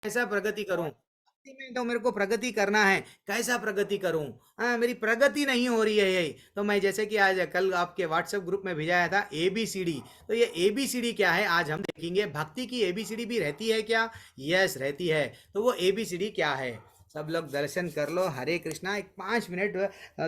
कैसा प्रगति करूं, में तो मेरे को प्रगति करना है, कैसा प्रगति करूं। मेरी प्रगति नहीं हो रही है यही। तो मैं जैसे कि आज कल आपके व्हाट्सएप ग्रुप में भेजाया था एबीसीडी, तो ये एबीसीडी क्या है आज हम देखेंगे। भक्ति की एबीसीडी भी रहती है क्या? यस रहती है। तो वो एबीसीडी क्या है, सब लोग दर्शन कर लो। हरे कृष्णा। एक 5 मिनट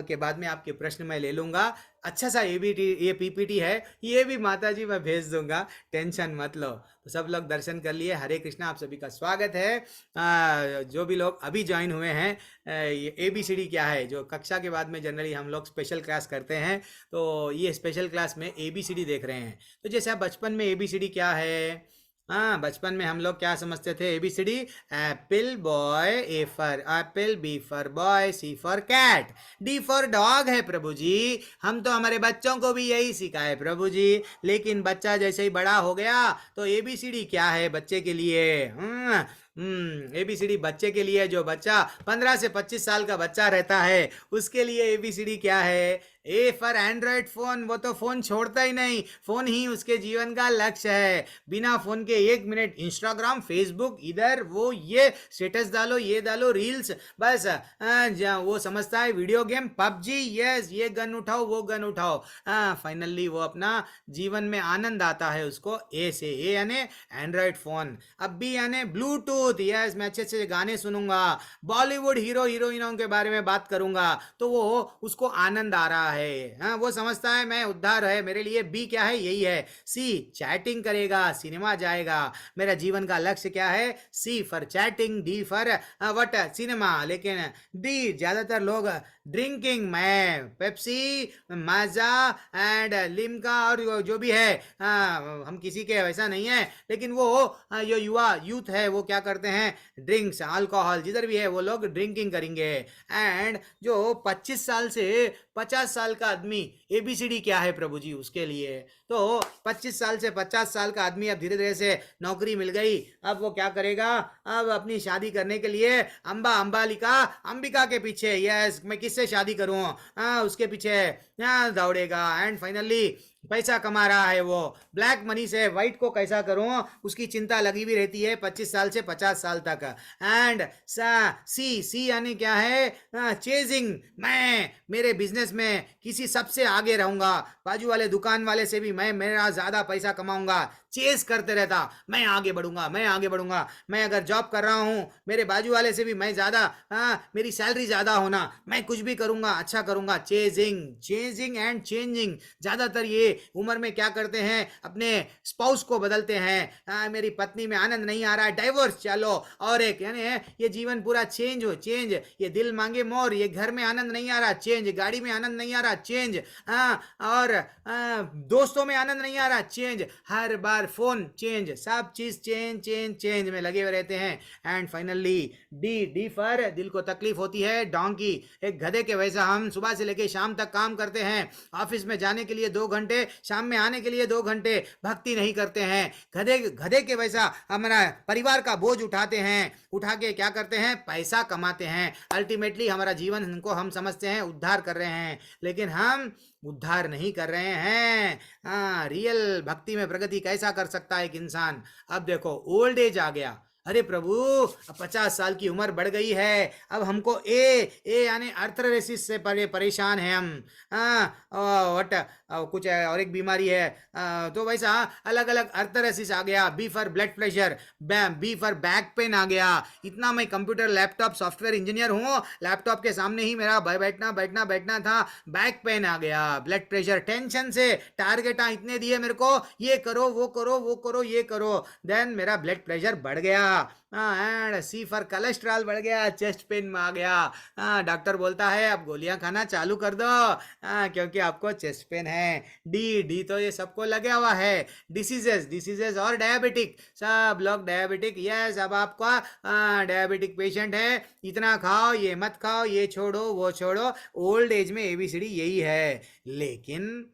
के बाद में आपके प्रश्न मैं ले लूंगा। अच्छा सा ये पीपीटी है, ये भी माता जी मैं भेज दूंगा, टेंशन मत लो। तो सब लोग दर्शन कर लिए। हरे कृष्णा, आप सभी का स्वागत है। जो भी लोग अभी ज्वाइन हुए हैं, ये ए बी सी डी क्या है, जो कक्षा के बाद में जनरली हम लोग स्पेशल क्लास करते हैं, तो ये स्पेशल क्लास में ए बी सी डी देख रहे हैं। तो जैसे आप बचपन में ए बी सी डी क्या है, हाँ बचपन में हम लोग क्या समझते थे? A B C D, apple boy, A for apple, B for boy, C for cat, D for dog है प्रभु जी। हम तो हमारे बच्चों को भी यही सिखाए प्रभु जी। लेकिन बच्चा जैसे ही बड़ा हो गया तो ए बी सी डी क्या है बच्चे के लिए? एबीसीडी बच्चे के लिए, जो बच्चा 15 से 25 साल का बच्चा रहता है उसके लिए एबीसीडी क्या है? ए फॉर एंड्रॉयड फोन, वो तो फोन छोड़ता ही नहीं, फोन ही उसके जीवन का लक्ष्य है। बिना फोन के 1 मिनट इंस्टाग्राम, फेसबुक, इधर वो ये स्टेटस डालो, ये डालो रील्स, बस वो समझता है वीडियो गेम, पबजी, यस ये गन उठाओ, वो गन उठाओ। फाइनली वो अपना जीवन में आनंद आता है उसको ए से, ए यानी एंड्रॉयड फोन। अब बी यानी ब्लूटूथ, यस मैं अच्छे अच्छे गाने सुनूंगा, बॉलीवुड हीरो हीरोइनों के बारे में बात करूंगा, तो वो उसको आनंद आ रहा है। हाँ वो समझता है मैं उद्धार है मेरे लिए। बी क्या है? यही है। सी चैटिंग करेगा, सिनेमा जाएगा। मेरा जीवन का लक्ष्य क्या है? C for chatting, D for वट सिनेमा। लेकिन डी ज्यादातर लोग ड्रिंकिंग, मैं पेप्सी, माजा एंड लिमका और जो भी है, हम किसी के वैसा नहीं है, लेकिन वो जो युवा यूथ है वो क्या करते हैं? ड्रिंक्स, अल्कोहल जिधर भी है वो लोग ड्रिंकिंग करेंगे। एंड जो 25 साल से 50 साल का आदमी, एबीसीडी क्या है प्रभु जी उसके लिए? तो 25 साल से 50 साल का आदमी अब धीरे धीरे से नौकरी मिल गई, अब वो क्या करेगा? अब अपनी शादी करने के लिए अंबालिका अंबिका के पीछे, यस मैं किससे शादी करूं, उसके पीछे दौड़ेगा। एंड फाइनली पैसा कमा रहा है वो, ब्लैक मनी से व्हाइट को कैसा करूं उसकी चिंता लगी भी रहती है 25 साल से 50 साल तक। एंड सी, सी यानी क्या है? चेजिंग, मैं मेरे बिजनेस में किसी सबसे आगे रहूंगा, बाजू वाले दुकान वाले से भी मैं मेरा ज्यादा पैसा कमाऊंगा, चेज करते रहता, मैं आगे बढ़ूंगा, मैं आगे बढ़ूंगा। मैं अगर जॉब कर रहा हूं, मेरे बाजू वाले से भी मैं ज्यादा, मेरी सैलरी ज्यादा होना, मैं कुछ भी करूंगा अच्छा करूंगा। Chasing, chasing and changing. ज्यादातर ये उम्र में क्या करते हैं? अपने स्पाउस को बदलते हैं। मेरी पत्नी में आनंद नहीं आ रहा है, डाइवोर्स, चलो और एक, यानी ये जीवन पूरा चेंज हो, चेंज। ये दिल मांगे मोर, ये घर में आनंद नहीं आ रहा, चेंज। गाड़ी में आनंद नहीं आ रहा, चेंज। और दोस्तों में आनंद नहीं आ रहा, चेंज। हर बार फोन चेंज, सब चीज चेंज चेंज चेंज में लगे हुए रहते हैं। And finally D, D for दिल को तकलीफ होती है, डोंकी, एक गधे के वैसा हम सुबह से लेकर शाम तक काम करते हैं। ऑफिस में जाने के लिए 2 घंटे, शाम में आने के लिए 2 घंटे, भक्ति नहीं करते हैं। गधे गधे के वैसा हमारा परिवार का बोझ उठाते हैं, उठा के क्या करते हैं? पैसा कमाते हैं। अल्टीमेटली हमारा जीवन को हम समझते हैं उद्धार कर रहे हैं, लेकिन हम उद्धार नहीं कर रहे हैं। रियल भक्ति में प्रगति कैसा कर सकता है एक इंसान? अब देखो ओल्ड एज आ गया, अरे प्रभु अब 50 साल की उम्र बढ़ गई है, अब हमको ए यानी अर्थरेसिस से परेशान है हम। वट कुछ है और एक बीमारी है, तो वैसा अलग अलग अर्थरेसिस आ गया। B for blood pressure, B for back pain आ गया। इतना मैं कंप्यूटर लैपटॉप सॉफ्टवेयर इंजीनियर हूँ, लैपटॉप के सामने ही मेरा बैठना बैठना बैठना था, बैक पेन आ गया, ब्लड प्रेशर, टेंशन से टारगेट इतने दिए मेरे को, ये करो वो करो वो करो ये करो, देन मेरा ब्लड प्रेशर बढ़ गया। एंड सी फॉर कोलेस्ट्रॉल बढ़ गया, चेस्ट पेन में आ गया। डॉक्टर बोलता है अब गोलियां खाना चालू कर दो, क्योंकि आपको चेस्ट पेन है। डी, डी तो ये सबको लगा हुआ है। डिसीजेस, डिसीजेस और डायबिटिक, सब लोग डायबिटिक, यस अब आपका डायबिटिक पेशेंट है, इतना खाओ ये मत खाओ, ये छोड़ो वो छोड़ो। ओल्ड एज में एबीसीडी यही है। लेकिन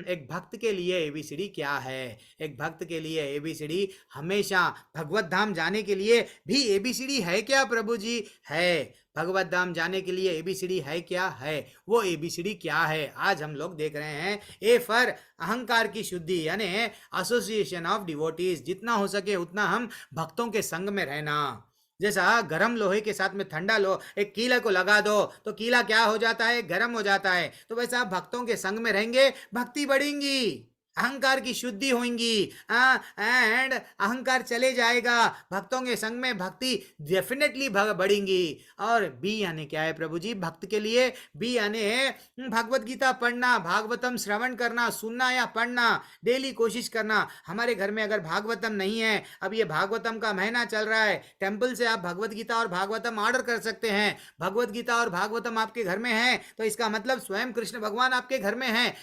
एक भक्त के लिए एबीसीडी क्या है? एक भक्त के लिए एबीसीडी हमेशा भगवत धाम जाने के लिए भी एबीसीडी है क्या प्रभु जी? है। भगवत धाम जाने के लिए एबीसीडी है क्या? है। वो एबीसीडी क्या है आज हम लोग देख रहे हैं। ए फॉर अहंकार की शुद्धि, यानी एसोसिएशन ऑफ डिवोटीज, जितना हो सके उतना हम भक्तों के संग में रहना। जैसा गर्म लोहे के साथ में ठंडा लो एक कीला को लगा दो तो कीला क्या हो जाता है, गर्म हो जाता है। तो वैसा आप भक्तों के संग में रहेंगे, भक्ति बढ़ेंगी, अहंकार की शुद्धि होगी, एंड अहंकार चले जाएगा। भक्तों के संग में भक्ति डेफिनेटली बढ़ेंगी। और बी यानी क्या है प्रभु जी भक्त के लिए? बी यानी है भागवत गीता पढ़ना, भागवतम श्रवण करना, सुनना या पढ़ना, डेली कोशिश करना। हमारे घर में अगर भागवतम नहीं है, अब ये भागवतम का महीना चल रहा है, टेम्पल से आप भगवत गीता और भागवतम ऑर्डर कर सकते हैं। भगवत गीता और भागवतम आपके घर में है तो इसका मतलब स्वयं कृष्ण भगवान आपके घर में है।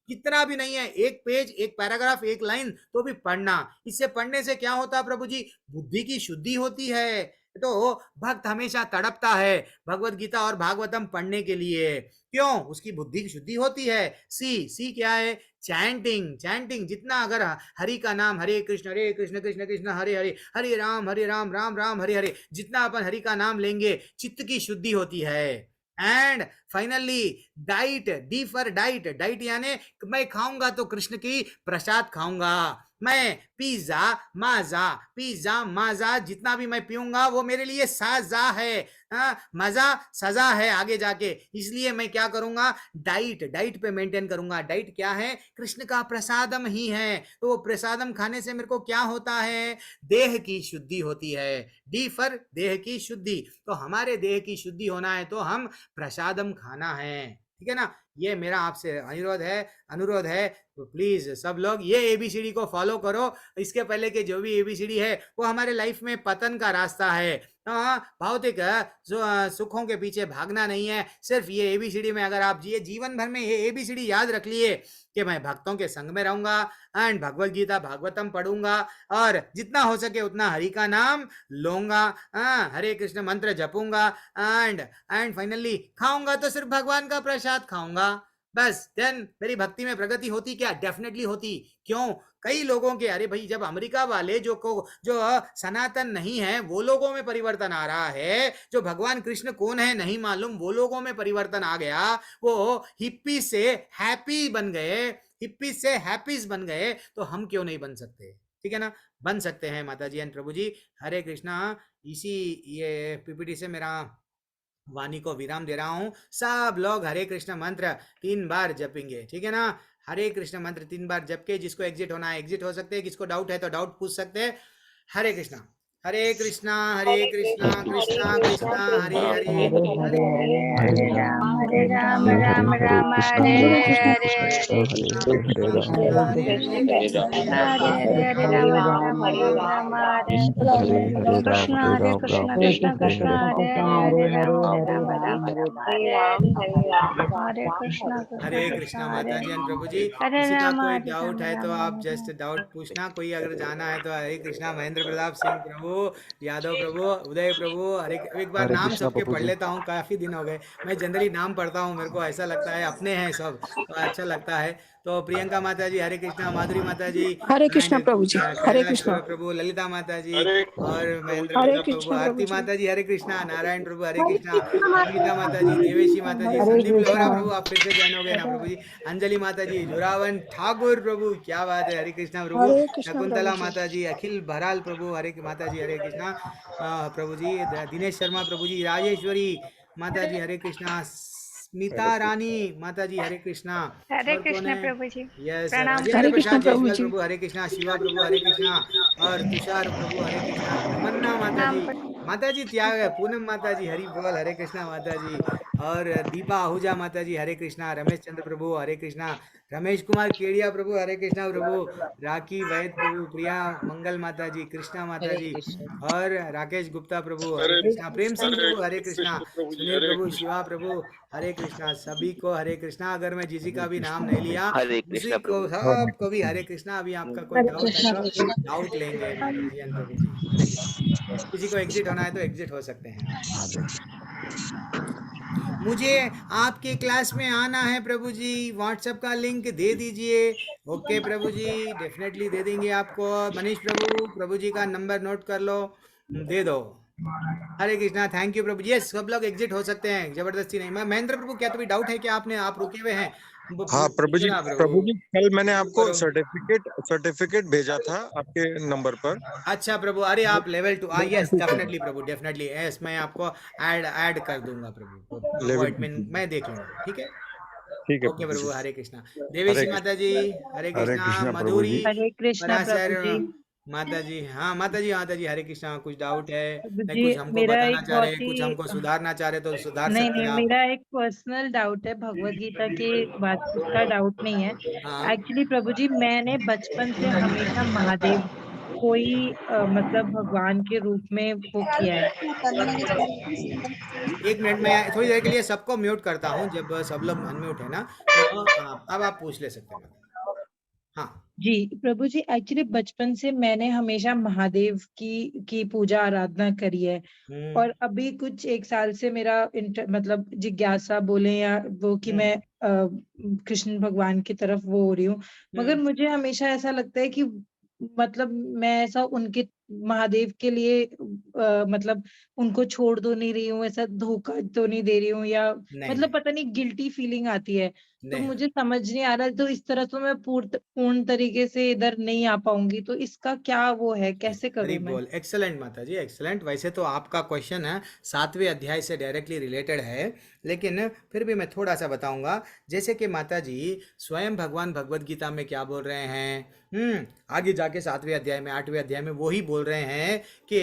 कितना भी नहीं है, एक पेज, एक पैराग्राफ, एक लाइन तो भी पढ़ना। इससे पढ़ने से क्या होता है प्रभु जी? बुद्धि की शुद्धि होती है। तो भक्त हमेशा तड़पता है भगवत गीता और भागवतम पढ़ने के लिए। क्यों? उसकी बुद्धि की शुद्धि होती है। सी सी क्या है? चैंटिंग। चैंटिंग जितना अगर हरि का नाम, हरे कृष्ण कृष्ण कृष्ण हरे हरे, हरे राम राम राम हरे हरे, जितना अपन हरि का नाम लेंगे चित्त की शुद्धि होती है। And finally diet, D for diet. Diet यानी मैं खाऊंगा तो कृष्ण की प्रसाद खाऊंगा। मैं पिज्जा माजा, पिज्जा माजा जितना भी मैं पीऊंगा वो मेरे लिए साजा है, मजा सजा है आगे जाके। इसलिए मैं क्या करूंगा? डाइट, डाइट पे मेंटेन करूंगा। डाइट क्या है? कृष्ण का प्रसादम ही है। तो वो प्रसादम खाने से मेरे को क्या होता है? देह की शुद्धि होती है। डी फॉर देह की शुद्धि। तो हमारे देह की शुद्धि होना है तो हम प्रसादम खाना है, ठीक है ना? ये मेरा आपसे अनुरोध है। तो प्लीज सब लोग ये एबीसीडी को फॉलो करो। इसके पहले के जो भी एबीसीडी है वो हमारे लाइफ में पतन का रास्ता है। भौतिक सुखों के पीछे भागना नहीं है। सिर्फ ये एबीसीडी में अगर आप जीवन भर में ये एबीसीडी याद रख लिए कि मैं भक्तों के संग में रहूंगा एंड भगवत गीता भागवतम पढ़ूंगा और जितना हो सके उतना हरि का नाम लूंगा, हरे कृष्ण मंत्र जपूंगा एंड फाइनली खाऊंगा तो सिर्फ भगवान का प्रसाद खाऊंगा बस। देन मेरी भक्ति में प्रगति होती क्या? डेफिनेटली होती। क्यों? कई लोगों के, अरे भाई जब अमेरिका वाले जो सनातन नहीं है वो लोगों में परिवर्तन आ रहा है, जो भगवान कृष्ण कौन है नहीं मालूम वो लोगों में परिवर्तन आ गया, वो हिप्पी से हैप्पी बन गए, हिप्पी से हैप्पीज बन गए, तो हम क्यों नहीं बन सकते? ठीक है ना? बन सकते हैं माता जी एंड प्रभु जी। हरे कृष्णा। इसी ये पीपीटी से मेरा वाणी को विराम दे रहा हूं। सब लोग हरे कृष्ण मंत्र 3 बार जपेंगे, ठीक है ना? हरे कृष्ण मंत्र 3 बार जप के जिसको एग्जिट होना है एग्जिट हो सकते हैं, किसको डाउट है तो डाउट पूछ सकते हैं। हरे कृष्णा हरे कृष्णा कृष्णा कृष्णा हरे हरे, हरे हरे राम राम राम हरे हरे, हरे कृष्ण कृष्ण हरे हरे, राम राम राम हरे कृष्ण कृष्ण कृष्ण हरे हरे, राम राम हरे हरे कृष्ण हरे कृष्ण कृष्णा हरे माता जी एंड प्रभु जी। हरे किसी का राम कोई डाउट है तो आप राम जस्ट डाउट पूछना। कोई अगर जाना है तो हरे कृष्णा महेंद्र प्रताप सिंह प्रभु, यादव प्रभु, उदय प्रभु, हरे। एक बार हरे नाम कृष्णा सबके प्रभु पढ़ जी। लेता हूँ, काफी दिन हो गए। मैं जनरली नाम पढ़ता हूँ, मेरे को ऐसा लगता है अपने हैं सब तो अच्छा लगता है। तो प्रियंका माता जी हरे कृष्णा, माधुरी माता जी हरे एंड कृष्णा प्रभु जी, हरे कैलाश कृष्णा। प्रभु, ललिता माता जी और महेंद्र हरे प्रताप प्रभु, कृष्णा प्रभु आरती जी। माता जी हरे कृष्णा, नारायण प्रभु हरे हरे कृष्णा, कृष्णा माता अमिता माता जी, देवेशी माता जी, हरे संदीप लोहरा कृष्णा। प्रभु आप फिर से ज्वाइन हो गए ना प्रभु जी, अंजलि माता जी, जोरावन ठाकुर प्रभु क्या बात है, हरे कृष्णा प्रभु, हरे कृष्णा प्रभु शकुंतला जी। माता जी, अखिल भराल प्रभु हरे माता जी हरे कृष्णा, प्रभु जी, दिनेश शर्मा प्रभु जी, राजेश्वरी माता जी हरे कृष्णा, स्मिता रानी माता जी हरे कृष्णा। हरे और कौन कृष्ण है? प्रभु जी, यस, प्रणाम राजेंद्र हरे प्रभु कृष्णा प्रसाद जी, प्रभु जायसवाल जी। प्रभु हरे कृष्णा, शिवा प्रभु हरे कृष्णा और तुषार प्रभु हरे कृष्णा, तमन्ना माता प्रणाम जी, माता जी त्याग है, पूनम माता जी हरि बोल हरे कृष्णा माता जी, और दीपा आहूजा माता जी हरे कृष्णा, रमेश चंद्र प्रभु हरे कृष्णा, रमेश कुमार केडिया प्रभु हरे कृष्णा प्रभु, राखी वैद प्रभु, प्रिया मंगल माता जी, कृष्णा माता जी और राकेश गुप्ता प्रभु हरे कृष्णा, प्रेम सिंह प्रभु हरे कृष्णा, सुनील प्रभु, शिवा प्रभु हरे कृष्णा, सभी को हरे कृष्णा। अगर मैं जिसी का भी नाम नहीं लिया हरे उसी कृष्णा को प्रभु जी। सबको भी हरे कृष्णा। अभी आपका कोई डाउट है तो डाउट लेंगे माता जी एंड प्रभु जी, हरे कृष्णा। किसी को एग्जिट होना है तो एग्जिट हो सकते हैं। मुझे आपके क्लास में आना है प्रभु जी, व्हाट्सएप का लिंक दे दीजिए। Okay Prabhu ji, definitely they देंगे आपको। मनीष प्रभु, प्रभु जी का नंबर नोट कर लो, दे दो। हरे कृष्णा, थैंक यू प्रभु जी। यस, सब लोग एग्जिट हो सकते हैं, जबरदस्ती नहीं। महेंद्र प्रभु, क्या तुम्हें डाउट है कि आप रुके हुए हैं? हाँ प्रभु जी, पूछो ना प्रभु। कल मैंने आपको करो। सर्टिफिकेट भेजा था आपके नंबर पर। अच्छा प्रभु, अरे आप लेवल 2, यस डेफिनेटली प्रभु, डेफिनेटली यस, मैं आपको ऐड ऐड कर दूंगा प्रभु, वो लेवल एडमिन मैं देख लूंगा, ठीक है। ठीक है ओके प्रभु जी। प्रभु, हरे कृष्णा। देवी हरे श्री माता जी, हरे हरे कृष्णा। कृष्णा प्रभु मधुरी, जी। हरे कृष्णा पराशर प्रभु जी। माता जी, हाँ माता जी, माता जी, हरे कृष्णा। कुछ डाउट है? प्रभु नहीं, जी, कुछ हमको मेरा बताना एक चाह बहुत रहे, कुछ ही हमको सुधारना चाह रहे तो सुधार नहीं सकते नहीं, हैं आप। मेरा एक पर्सनल डाउट है, भगवत गीता की बात का डाउट नहीं है। हाँ, एक्चुअली प्रभु जी, मैंने बचपन से हमेशा महादेव को ही मतलब भगवान के रूप में वो किया है। एक मिनट में थोड़ी देर के लिए सबको म्यूट करता हूँ, जब सब लोग अनम्यूट है ना, तो अब आप पूछ ले सकते हैं माता। हाँ। जी प्रभु जी, एक्चुअली बचपन से मैंने हमेशा महादेव की पूजा आराधना करी है। हम्म। और अभी कुछ 1 साल से मेरा मतलब जिज्ञासा बोले या वो कि हम्म। मैं कृष्ण भगवान की तरफ वो हो रही हूँ। मगर हम्म। मुझे हमेशा ऐसा लगता है कि मतलब मैं ऐसा उनके महादेव के लिए मतलब उनको छोड़ तो नहीं रही हूँ, ऐसा धोखा तो नहीं दे रही हूँ, या नहीं नहीं मतलब पता नहीं गिल्टी फीलिंग आती है। तो नहीं। मुझे समझ नहीं आ रहा, तो इस तरह तो मैं पूर्ण तरीके से इधर नहीं आ पाऊंगी, तो इसका क्या वो है, कैसे हरी करूं मैं? बोल, एक्सलेंट माता जी, एक्सलेंट। वैसे तो आपका क्वेश्चन है 7वें अध्याय से डायरेक्टली रिलेटेड है, लेकिन फिर भी मैं थोड़ा सा बताऊंगा। जैसे कि माता जी स्वयं भगवान भगवत गीता में क्या बोल रहे हैं, आगे जाके 7वें अध्याय में, 8वें अध्याय में वो ही बोल रहे हैं कि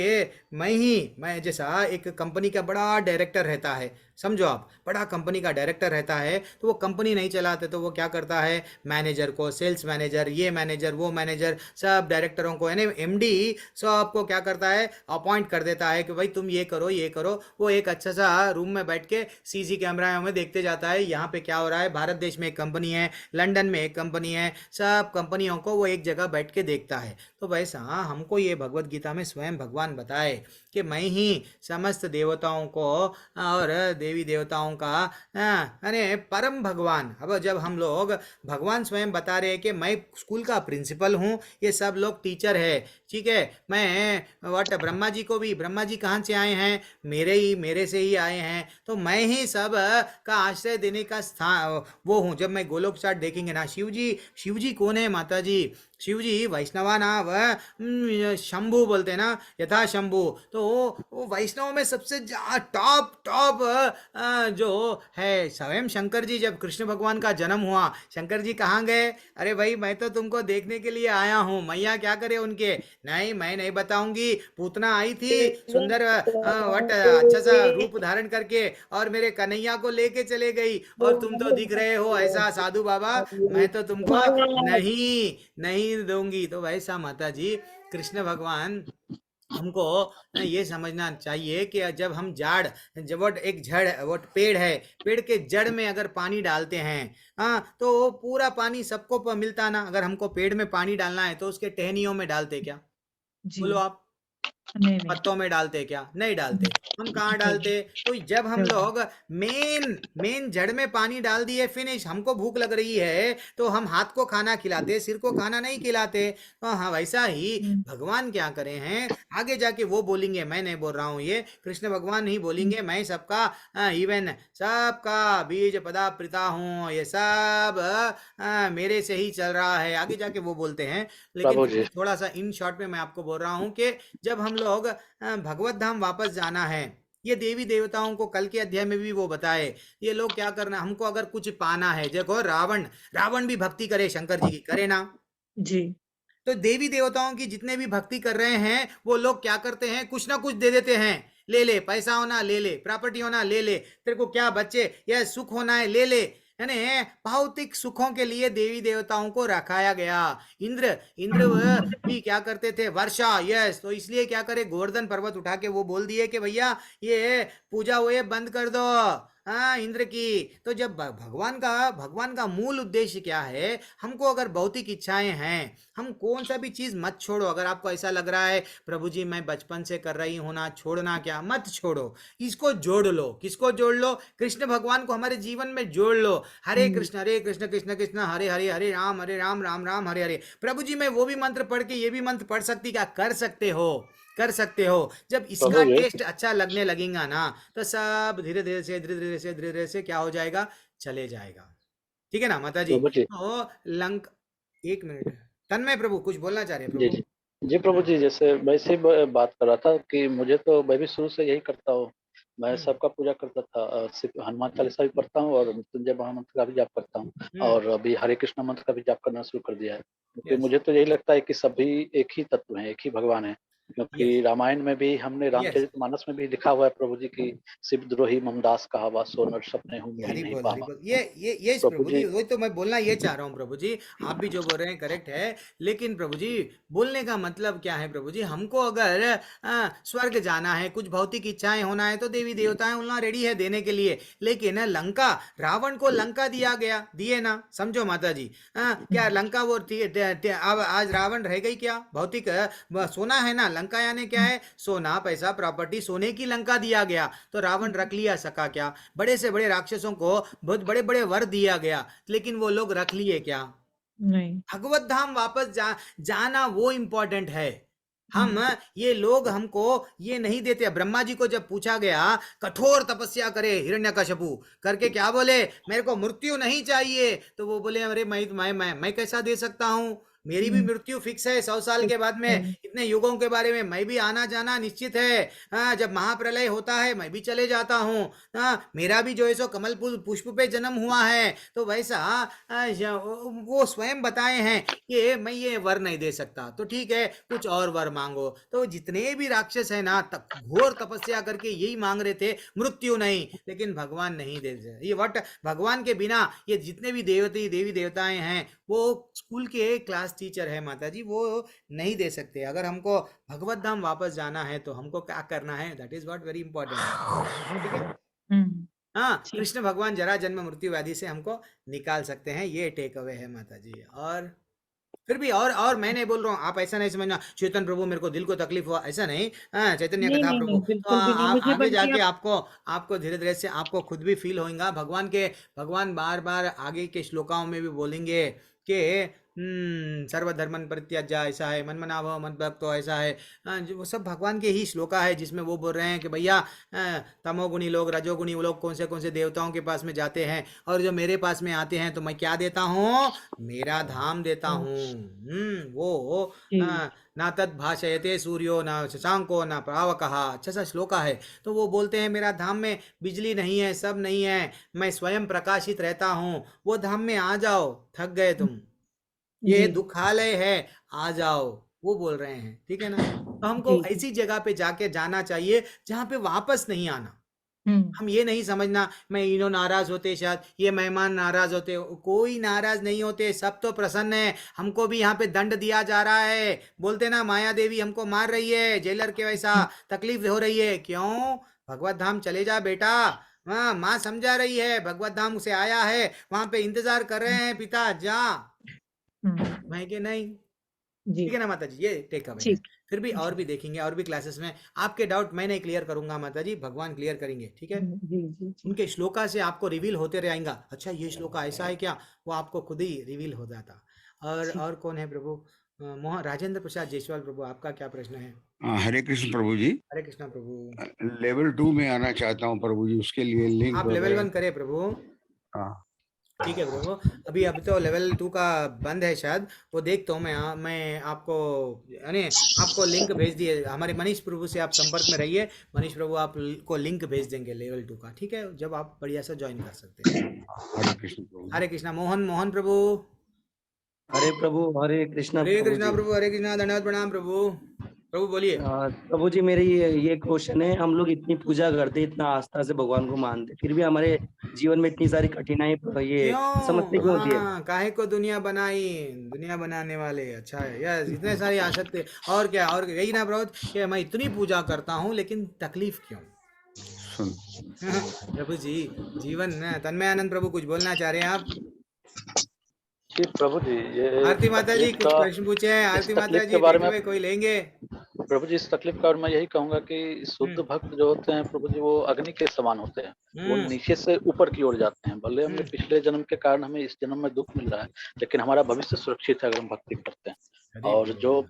मैं जैसा एक कंपनी का बड़ा डायरेक्टर रहता है, समझो आप, बड़ा कंपनी का डायरेक्टर रहता है, तो वो कंपनी नहीं चलाते तो वो क्या करता है, मैनेजर को, सेल्स मैनेजर, ये मैनेजर, वो मैनेजर, सब डायरेक्टरों को, यानी एमडी सबको क्या करता है, अपॉइंट कर देता है कि भाई तुम ये करो, ये करो। वो एक अच्छा सा रूम में बैठ के सीसी कैमरा में देखते जाता है यहाँ पे क्या हो रहा है, भारत देश में एक कंपनी है, लंदन में एक कंपनी है, सब कंपनियों को वो एक जगह बैठ के देखता है। तो वैसा हमको ये भगवत गीता में स्वयं भगवान बताए कि मैं ही समस्त देवताओं को और देवी देवताओं का अरे परम भगवान। अब जब हम लोग, भगवान स्वयं बता रहे हैं कि मैं स्कूल का प्रिंसिपल हूँ, ये सब लोग टीचर है, ठीक है। मैं वट ब्रह्मा जी को भी, ब्रह्मा जी कहाँ से आए हैं, मेरे से ही आए हैं, तो मैं ही सब का आश्रय देने का स्थान वो हूँ। जब मैं गोलोक चाट देखेंगे ना, शिव जी कौन है माता जी, शिव जी वैष्णवा ना, वह शंभु बोलते हैं ना, यथा शंभु। तो वो वैष्णव में सबसे टॉप टॉप जो है स्वयं शंकर जी। जब कृष्ण भगवान का जन्म हुआ, शंकर जी कहाँ गए, अरे भाई मैं तो तुमको देखने के लिए आया हूँ, मैया क्या करे उनके, नहीं मैं नहीं बताऊंगी। पूतना आई थी सुंदर वट अच्छा सा रूप धारण करके, और मेरे कन्हैया को लेके चले गई, और तुम तो दिख रहे हो ऐसा साधु बाबा, मैं तो तुमको नहीं नहीं दूंगी। तो वैसा माता जी कृष्ण भगवान हमको ये समझना चाहिए कि जब हम जाड़, जब वट एक जड़, वट पेड़ है, पेड़ के जड़ में अगर पानी डालते हैं, तो वो पूरा पानी सबको मिलता ना। अगर हमको पेड़ में पानी डालना है तो उसके टहनियों में डालते क्या, जी। बोलो आप, नहीं नहीं। पत्तों में डालते क्या, नहीं डालते। हम कहाँ डालते, तो जब हम लोग मेन मेन जड़ में पानी डाल दिए, फिनिश। हमको भूख लग रही है तो हम हाथ को खाना खिलाते, सिर को खाना नहीं खिलाते। तो हाँ, वैसा ही हम्म, भगवान क्या करे हैं, आगे जाके वो बोलेंगे, मैं नहीं बोल रहा हूँ, ये कृष्ण भगवान ही हम्म, बोलेंगे, मैं सबका इवन सबका बीज पदा पिता हूँ, ये सब मेरे से ही चल रहा है, आगे जाके वो बोलते हैं। लेकिन बाबू फिर जी। भी थोड़ा सा इन शॉर्ट में मैं आपको बोल रहा हूँ कि जब हम लोग भगवत धाम वापस जाना है, ये देवी देवताओं को कल के अध्याय में भी वो बताए, ये लोग क्या करना, हमको अगर कुछ पाना है, देखो रावण, रावण भी भक्ति करे शंकर जी की, करे ना। जी। तो देवी देवताओं की जितने भी भक्ति कर रहे हैं, वो लोग क्या करते हैं, कुछ ना कुछ दे देते हैं, ले ले, पैसा होना ले ले, प्रॉपर्टी होना ले ले, तेरे को क्या बच्चे या सुख होना है ले ले, यानी भौतिक सुखों के लिए देवी देवताओं को रखाया गया। इंद्र इंद्र भी क्या करते थे, वर्षा, यस, तो इसलिए क्या करे, गोवर्धन पर्वत उठा के वो बोल दिए कि भैया ये पूजा वो ये बंद कर दो, हाँ इंद्र की। तो जब भगवान का मूल उद्देश्य क्या है, हमको अगर भौतिक इच्छाएं हैं, हम कौन सा भी चीज मत छोड़ो। अगर आपको ऐसा लग रहा है प्रभु जी मैं बचपन से कर रही हूं ना, छोड़ना क्या, मत छोड़ो, इसको जोड़ लो। किसको जोड़ लो, कृष्ण भगवान को हमारे जीवन में जोड़ लो। हरे कृष्ण कृष्ण कृष्ण हरे हरे, हरे राम राम राम हरे हरे। प्रभु जी मैं वो भी मंत्र पढ़ के ये भी मंत्र पढ़ सकती क्या, कर सकते हो, कर सकते हो। जब इसका प्रभु जी टेस्ट अच्छा लगने लगेगा ना, तो सब धीरे-धीरे से क्या हो जाएगा? चले जाएगा। ठीक है ना माता जी? प्रभु जी तो लंक 1 मिनट। तन्मय प्रभु कुछ बोलना चाह रहे हैं जी प्रभु? जी जी प्रभु जी, जैसे मैं इसी बात कर रहा था कि मुझे तो मैं भी शुरू से यही करता हूँ। मैं हुँ, सबका पूजा करता था, सिर्फ हनुमान चालीसा भी पढ़ता हूँ और मृत्युंजय महामंत्र का भी जाप करता हूँ हुँ, और अभी हरे कृष्ण मंत्र का भी जाप करना शुरू कर दिया है, क्योंकि यस, मुझे तो यही लगता है कि सभी एक ही तत्व हैं, एक ही भगवान है। यस, क्योंकि रामायण में भी हमने यस। रामचरितमानस में भी लिखा हुआ है प्रभु जी की शिवद्रोही ममदास कहावा सो नर सपने हूँ मोहि हरि नहीं बोल, हरि पावा। बोल। ये यस प्रभु प्रभु जी, जी वही तो मैं बोलना ये चाह रहा हूँ प्रभु जी। आप भी जो बोल रहे हैं करेक्ट है, लेकिन प्रभु जी बोलने का मतलब क्या है प्रभु जी? हमको अगर स्वर्ग जाना है, कुछ भौतिक इच्छाएं होना है, तो देवी देवताएं उतना रेडी है देने के लिए। लेकिन लंका, रावण को लंका दिया गया, दिए ना, समझो माता जी। क्या लंका वो अब आज रावण रह गई क्या? भौतिक सोना है ना, लंका यानी क्या है? सोना, पैसा, प्रॉपर्टी, सोने की लंका दिया गया, तो रावण रख लिया सका क्या? बड़े से बड़े राक्षसों को बहुत बड़े बड़े वर दिया गया, लेकिन वो लोग रख लिए क्या? नहीं। भगवत धाम वापस जाना वो इम्पोर्टेंट है। हम हम्म, ये लोग हमको ये नहीं देते। ब्रह्मा जी को जब पूछा गया, कठोर तपस्या करे हिरण्यकशिपु करके, क्या बोले? मेरे को मृत्यु नहीं चाहिए। तो वो बोले, अरे मैं कैसा दे सकता हूँ? मेरी भी हम्म, मृत्यु फिक्स है 100 साल के बाद में। हम्म, इतने युगों के बारे में मैं भी आना जाना निश्चित है। जब महाप्रलय होता है मैं भी चले जाता हूँ। मेरा भी जो है सो कमल पुष्प पे जन्म हुआ है। तो वैसा वो स्वयं बताए हैं कि मैं ये वर नहीं दे सकता, तो ठीक है कुछ और वर मांगो। तो जितने भी राक्षस है ना, घोर तपस्या करके यही मांग रहे थे, मृत्यु नहीं। लेकिन भगवान नहीं दे रहे। ये वट भगवान के बिना ये जितने भी देवी देवताएं हैं, वो स्कूल के क्लास टीचर है माता जी, वो नहीं दे सकते। अगर हमको भगवत धाम वापस जाना है तो हमको क्या करना है? That is what very important. ठीक है। हम्म, हाँ, ठीक। कृष्ण भगवान जरा जन्म मृत्यु व्याधि से हमको निकाल सकते हैं, ये टेक अवे है माता जी। और फिर भी और मैं नहीं बोल रहा हूँ, आप ऐसा नहीं समझना चेतन प्रभु मेरे को दिल को तकलीफ हुआ, ऐसा नहीं। हाँ, चैतन्य नहीं कथा नहीं प्रभु, नहीं, तो बिल्कुल भी नहीं मुझे, आगे बल्कि जाके अब आपको आपको धीरे धीरे से आपको खुद भी फील होगा। भगवान बार बार आगे के श्लोकाओं में भी बोलेंगे कि सर्वधर्मन परित्याज्य ऐसा है, मनमना भव मद्भक्तो ऐसा है। वो सब भगवान के ही श्लोका है, जिसमें वो बोल रहे हैं कि भैया तमोगुणी लोग, रजोगुणी लोग कौन से देवताओं के पास में जाते हैं, और जो मेरे पास में आते हैं तो मैं क्या देता हूँ? मेरा धाम देता हूँ। वो जी। अ, ना तद भाषयते सूर्यो ना शशांको ना पावकः, अच्छा सा श्लोका है। तो वो बोलते हैं मेरा धाम में बिजली नहीं है, सब नहीं है, मैं स्वयं प्रकाशित रहता हूँ। वो धाम में आ जाओ, थक गए तुम, ये जी दुखालय है, आ जाओ, वो बोल रहे हैं। ठीक है ना? तो हमको जी जी। ऐसी जगह पे जाके जाना चाहिए जहाँ पे वापस नहीं आना। हम्म, हम ये नहीं समझना मैं इन्हों नाराज होते, शायद ये मेहमान नाराज होते, कोई नाराज नहीं होते, सब तो प्रसन्न है। हमको भी यहाँ पे दंड दिया जा रहा है, बोलते ना माया देवी हमको मार रही है, जेलर के वैसा तकलीफ हो रही है। क्यों? भगवत धाम चले जा बेटा। हाँ, माँ समझा रही है, भगवत धाम से आया है, वहां पे इंतजार कर रहे हैं पिता, जा। हम्म, मैं कि नहीं। जी ठीक है ना माता जी, ये टेक अवे है। ठीक। फिर भी और जी भी देखेंगे, और भी क्लासेस में आपके डाउट मैं नहीं क्लियर करूंगा माता जी, भगवान क्लियर करेंगे। ठीक है। जी जी जी। उनके श्लोका से आपको रिवील होते रहेगा, अच्छा ये श्लोका ऐसा है क्या, वो आपको खुद ही रिवील हो जाता। ठीक। और कौन है प्रभु? मोहन राजेंद्र प्रसाद जायसवाल प्रभु, आपका क्या प्रश्न है? हरे कृष्ण प्रभु जी। हरे कृष्णा प्रभु। लेवल 2 में आना चाहता हूँ प्रभु जी, उसके लिए लिंक आप लेवल वगैरह। 1 करें प्रभु। हाँ, ठीक है प्रभु। अभी तो लेवल 2 का बंद है शायद, वो देखता हूँ मैं आपको, यानी आपको लिंक भेज दिए। हमारे मनीष प्रभु से आप संपर्क में रहिए, मनीष प्रभु आपको लिंक भेज देंगे लेवल 2 का। ठीक है, जब आप बढ़िया से ज्वाइन कर सकते हैं। हरे कृष्ण प्रभु जी। हरे कृष्णा। मोहन मोहन प्रभु। हरे प्रभु, हरे कृष्णा हरे प्रभु कृष्णा जी। प्रभु, हरे कृष्णा, धन्यवाद प्रणाम प्रभु। प्रभु बोलिए। प्रभु जी, मेरे ये क्वेश्चन है, हम लोग इतनी पूजा करते, इतना आस्था से भगवान को मानते, फिर भी हमारे जीवन में इतनी सारी कठिनाई ये समस्या क्यों? क्यों होती है? हाँ, काहे को दुनिया बनाई, दुनिया बनाने वाले। अच्छा है, यस, इतने सारी आसक्ति। और क्या, और यही ना प्रभु कि मैं इतनी पूजा करता हूँ लेकिन तकलीफ क्यों? सुन। प्रभु जी, जीवन में तन्मय आनंद प्रभु कुछ बोलना चाह रहे हैं आप? जी प्रभु जी, ये आरती माता जी तकलीफ कुछ का, प्रश्न पूछे हैं, इस आरती माता तकलीफ के जी बारे बैठे में हुए कोई लेंगे? प्रभु जी, इस तकलीफ का और मैं यही कहूंगा कि शुद्ध भक्त जो होते हैं प्रभु जी, वो अग्नि के समान होते हैं। वो हम्म नीचे से ऊपर की ओर जाते हैं। भले हमने हम्म पिछले जन्म के कारण हमें इस जन्म में दुख मिल रहा है, लेकिन हमारा भविष्य सुरक्षित है अगर हम भक्ति करते हैं। हरि और बोल।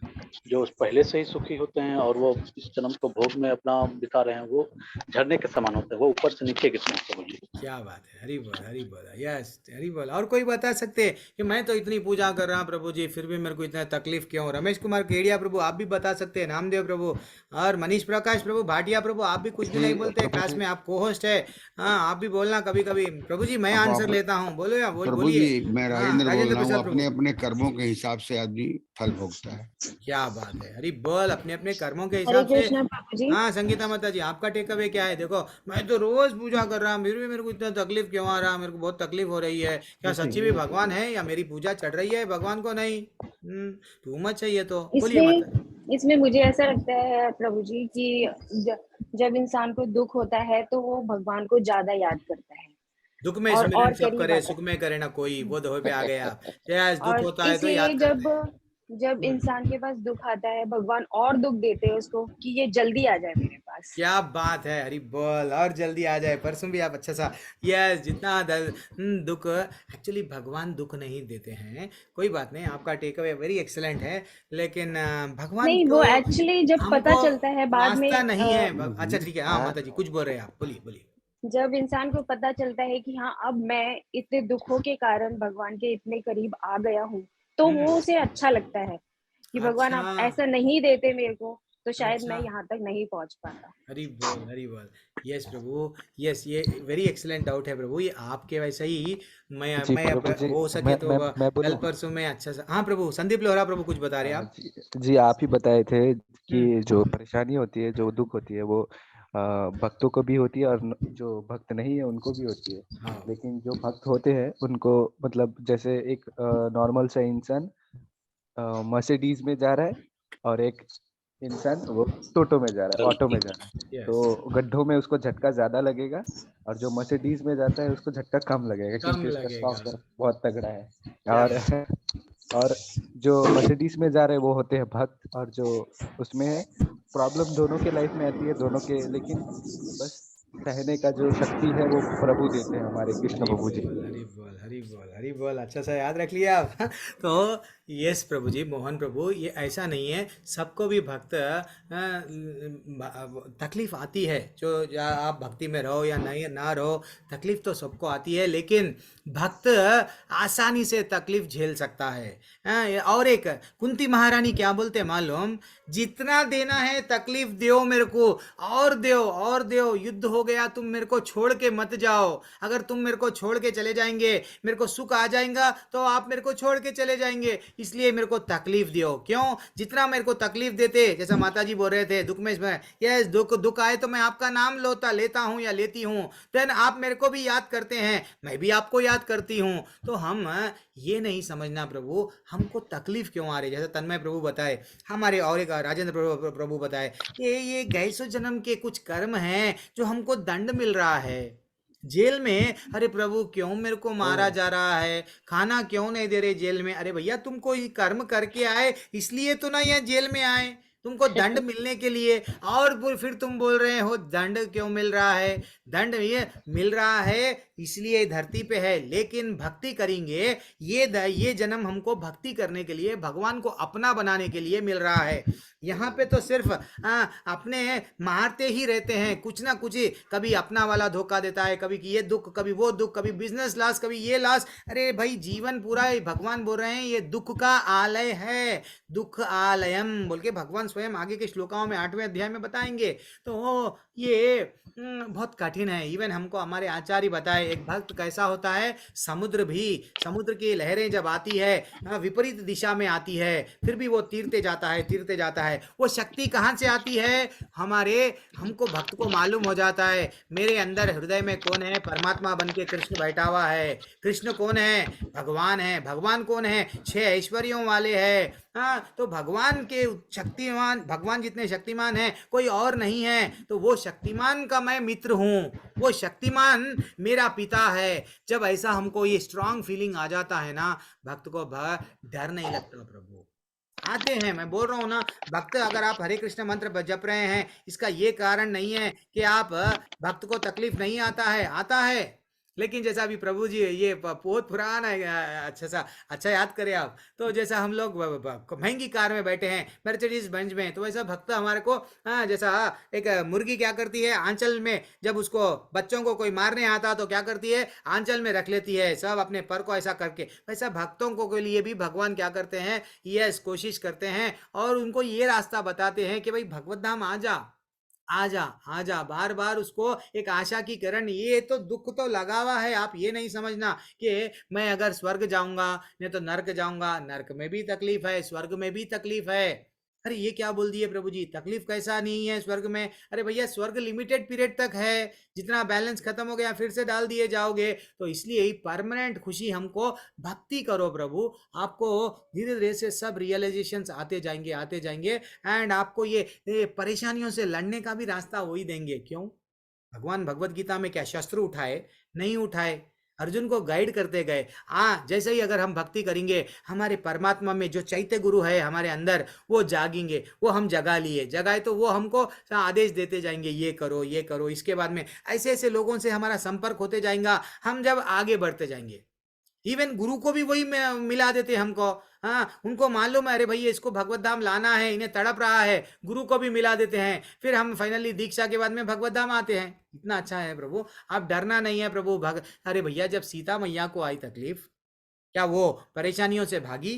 जो पहले से ही सुखी होते हैं और वो इस जन्म को भोग में अपना बिता रहे हैं, वो झरने के समान होते हैं, वो ऊपर से नीचे गिरते हैं प्रभु जी। क्या बात है, हरि बोल, हरि बोल, यस, हरि बोल। और कोई बता सकते हैं कि मैं तो इतनी पूजा कर रहा हूँ प्रभु जी, फिर भी मेरे को इतना तकलीफ क्यों? रमेश कुमार केडिया प्रभु आप भी बता सकते हैं, नामदेव प्रभु, और मनीष प्रकाश प्रभु भाटिया प्रभु, आप भी कुछ भी जी नहीं बोलते प्रभु क्लास जी, में, आप को होस्ट है। हाँ, आप भी बोलना कभी कभी प्रभु जी, मैं अब आंसर आप लेता हूँ, बोलो या प्रभु बोलिए। जी, मैं हाँ, राजेंद्र बोल राजेंद्र रहा हूँ। प्रसाद अपने प्रभु। अपने कर्मों के हिसाब से आदमी फल भोगता है। क्या बात है, हरि बोल, अपने अपने कर्मों के हरे हिसाब से। कृष्णा प्रभु जी। हाँ संगीता माता जी, आपका टेक अवे क्या है? देखो, मैं तो रोज पूजा कर रहा हूँ, फिर भी मेरे को इतना तकलीफ क्यों आ रहा? मेरे को बहुत तकलीफ हो रही है। क्या सच्ची भी भगवान है या मेरी पूजा चढ़ रही है भगवान को नहीं? तू मत चाहिए तो बोलिए इसमें माता। इसमें मुझे ऐसा लगता है प्रभु जी कि जब इंसान को दुख होता है तो वो भगवान को ज्यादा याद करता है दुख में सुमिरन और सब करीब करे, आता सुख में करे ना कोई, वो दोहे पे आ गए आप। यस, दुख और होता है तो इसीलिए याद जब करते हैं। जब हम्म, इंसान के पास दुख आता है भगवान और दुख देते हैं उसको कि ये जल्दी आ जाए मेरे पास। क्या बात है, हरि बोल, और जल्दी आ जाए। परसों भी आप अच्छा सा, यस, जितना दुख, एक्चुअली भगवान दुख नहीं देते हैं। कोई बात नहीं, आपका टेक अवे वेरी एक्सलेंट है, लेकिन भगवान नहीं, वो को एक्चुअली जब पता हमको चलता है बाद में वास्ता नहीं है। अच्छा ठीक है, हाँ माता जी कुछ बोल रहे हैं आप, बोलिए बोलिए। जब इंसान को पता चलता है कि हाँ अब मैं इतने दुखों के कारण भगवान के इतने करीब आ गया हूँ तो वो हम्म, उसे अच्छा लगता है कि भगवान अच्छा, आप ऐसा नहीं देते मेरे को तो शायद मैं अच्छा, यहाँ तक नहीं पहुंच पाता। हरि बोल, हरि बोल। यस प्रभु, यस, ये वेरी एक्सलेंट डाउट है प्रभु, ये आपके वैसा ही। जी मैं प्रभु जी, हो सके तो मैं कल बोलूं? परसों में अच्छा सा, हाँ प्रभु, संदीप लोहरा प्रभु कुछ बता रहे हैं आप? जी जी, आप ही बताए थे कि हम्म, जो परेशानी होती है, जो दुख होती है, वो भक्तों को भी होती है और जो भक्त नहीं है उनको भी होती है। हाँ, लेकिन जो भक्त होते हैं उनको, मतलब जैसे एक नॉर्मल सा इंसान मर्सिडीज में जा रहा है और एक इंसान वो टोटो में जा रहा है, ऑटो में जा रहा है, यस, तो गड्ढों में उसको झटका ज्यादा लगेगा और जो मर्सिडीज में जाता है उसको झटका कम लगेगा कम क्योंकि उसका लगेगा। सॉफ्टवेयर बहुत तगड़ा है। क्या और और जो मर्सिडीज में जा रहे हैं वो होते हैं भक्त, और जो उसमें है, प्रॉब्लम दोनों के लाइफ में आती है, दोनों के, लेकिन बस सहने का जो शक्ति है वो प्रभु देते हैं, हमारे कृष्ण हरि प्रभु जी। बोल, हरि बोल, हरि बोल, हरि बोल, अच्छा सा याद रख लिया आप। तो यस प्रभु जी, मोहन प्रभु, ये ऐसा नहीं है, सबको भी भक्त तकलीफ आती है, जो या आप भक्ति में रहो या नहीं ना रहो, तकलीफ तो सबको आती है, लेकिन भक्त आसानी से तकलीफ झेल सकता है। और एक कुंती महारानी क्या बोलते हैं मालूम? जितना देना है तकलीफ दो मेरे को, और दो और दो, युद्ध हो गया, तुम मेरे को छोड़ के मत जाओ। अगर तुम मेरे को छोड़ के चले जाएंगे, मेरे को सुख आ जाएगा तो आप मेरे को छोड़ के चले जाएंगे, इसलिए मेरे को तकलीफ दो। क्यों? जितना मेरे को तकलीफ देते, जैसा माता जी बोल रहे थे, दुख में यस, दुख दुख आए तो मैं आपका नाम लेता हूँ या लेती हूँ, देन आप मेरे को भी याद करते हैं, मैं भी आपको याद करती हूँ। तो हम ये नहीं समझना प्रभु हमको तकलीफ क्यों आ रही है, जैसे तन्मय प्रभु बताए, हमारे और एक राजेंद्र प्रभु बताए, ये गए सौ जन्म के कुछ कर्म हैं जो हमको दंड मिल रहा है जेल में। अरे प्रभु क्यों मेरे को मारा जा रहा है, खाना क्यों नहीं दे रहे जेल में? अरे भैया तुम कोई कर्म करके आए इसलिए तो ना यहाँ जेल में आए, तुमको दंड मिलने के लिए। और फिर तुम बोल रहे हो दंड क्यों मिल रहा है? दंड ये मिल रहा है इसलिए धरती पे है, लेकिन भक्ति करेंगे, ये जन्म हमको भक्ति करने के लिए, भगवान को अपना बनाने के लिए मिल रहा है। यहाँ पे तो सिर्फ अपने मारते ही रहते हैं, कुछ ना कुछ, कभी अपना वाला धोखा देता है, कभी ये दुख, कभी वो दुख, कभी बिजनेस लॉस, कभी ये लॉस। अरे भाई जीवन पूरा भगवान बोल रहे हैं ये दुख का आलय है, दुख आलयम बोल के भगवान स्वयं आगे के श्लोकाओं में 8वें अध्याय में बताएंगे। तो ये बहुत कठिन है। इवन हमको हमारे आचार्य बताए एक भक्त कैसा होता है, समुद्र की लहरें जब आती है विपरीत दिशा में आती है, फिर भी वो तीरते जाता है। वो शक्ति कहाँ से आती है? हमको भक्त को मालूम हो जाता है मेरे अंदर हृदय में कौन है, परमात्मा बन के कृष्ण बैठा हुआ है। कृष्ण कौन है? भगवान है। भगवान कौन है? 6 ऐश्वर्यों वाले है। तो भगवान के शक्तिमान, भगवान जितने शक्तिमान हैं कोई और नहीं है। तो वो शक्तिमान का मैं मित्र हूँ, वो शक्तिमान मेरा पिता है। जब ऐसा हमको ये स्ट्रांग फीलिंग आ जाता है ना, भक्त को डर नहीं लगता प्रभु आते हैं। मैं बोल रहा हूँ ना, भक्त अगर आप हरे कृष्ण मंत्र जप रहे हैं, इसका ये कारण नहीं है कि आप भक्त को तकलीफ नहीं आता है, लेकिन जैसा अभी प्रभु जी ये बहुत पुराना है, अच्छा याद करें आप, तो जैसा हम लोग महंगी कार में बैठे हैं, मर्सिडीज बेंज में, तो वैसा भक्त हमारे को जैसा एक मुर्गी क्या करती है, आंचल में जब उसको बच्चों को कोई मारने आता तो क्या करती है, आंचल में रख लेती है सब अपने पर को ऐसा करके, वैसा भक्तों को के लिए भी भगवान क्या करते हैं, यस कोशिश करते हैं और उनको ये रास्ता बताते हैं कि भाई भगवत धाम आ जा, आजा आजा, बार बार उसको एक आशा की किरण, ये तो दुख तो लगा हुआ है, आप ये नहीं समझना कि मैं अगर स्वर्ग जाऊंगा नहीं तो नर्क जाऊंगा, नर्क में भी तकलीफ है, स्वर्ग में भी तकलीफ है। अरे ये क्या बोल दिए प्रभु जी, तकलीफ कैसा नहीं है स्वर्ग में, अरे भैया स्वर्ग लिमिटेड पीरियड तक है, जितना बैलेंस खत्म हो गया फिर से डाल दिए जाओगे, तो इसलिए ही परमानेंट खुशी हमको, भक्ति करो प्रभु, आपको धीरे धीरे से सब रियलाइजेशंस आते जाएंगे एंड आपको ये परेशानियों से लड़ने का भी रास्ता वो ही देंगे। क्यों? भगवान भगवत गीता में क्या शस्त्र उठाए? नहीं उठाए, अर्जुन को गाइड करते गए। जैसे ही अगर हम भक्ति करेंगे, हमारे परमात्मा में जो चैत्य गुरु है हमारे अंदर, वो जागेंगे, वो हम जगाए तो वो हमको आदेश देते जाएंगे, ये करो ये करो, इसके बाद में ऐसे ऐसे लोगों से हमारा संपर्क होते जाएगा, हम जब आगे बढ़ते जाएंगे। इवन गुरु को भी वही मिला देते हमको, उनको मालूम है अरे भैया इसको भगवत धाम लाना है, इन्हें तड़प रहा है, गुरु को भी मिला देते हैं, फिर हम फाइनली दीक्षा के बाद में भगवत धाम आते हैं। इतना अच्छा है प्रभु, आप डरना नहीं है प्रभु। अरे भैया जब सीता मैया को आई तकलीफ, क्या वो परेशानियों से भागी?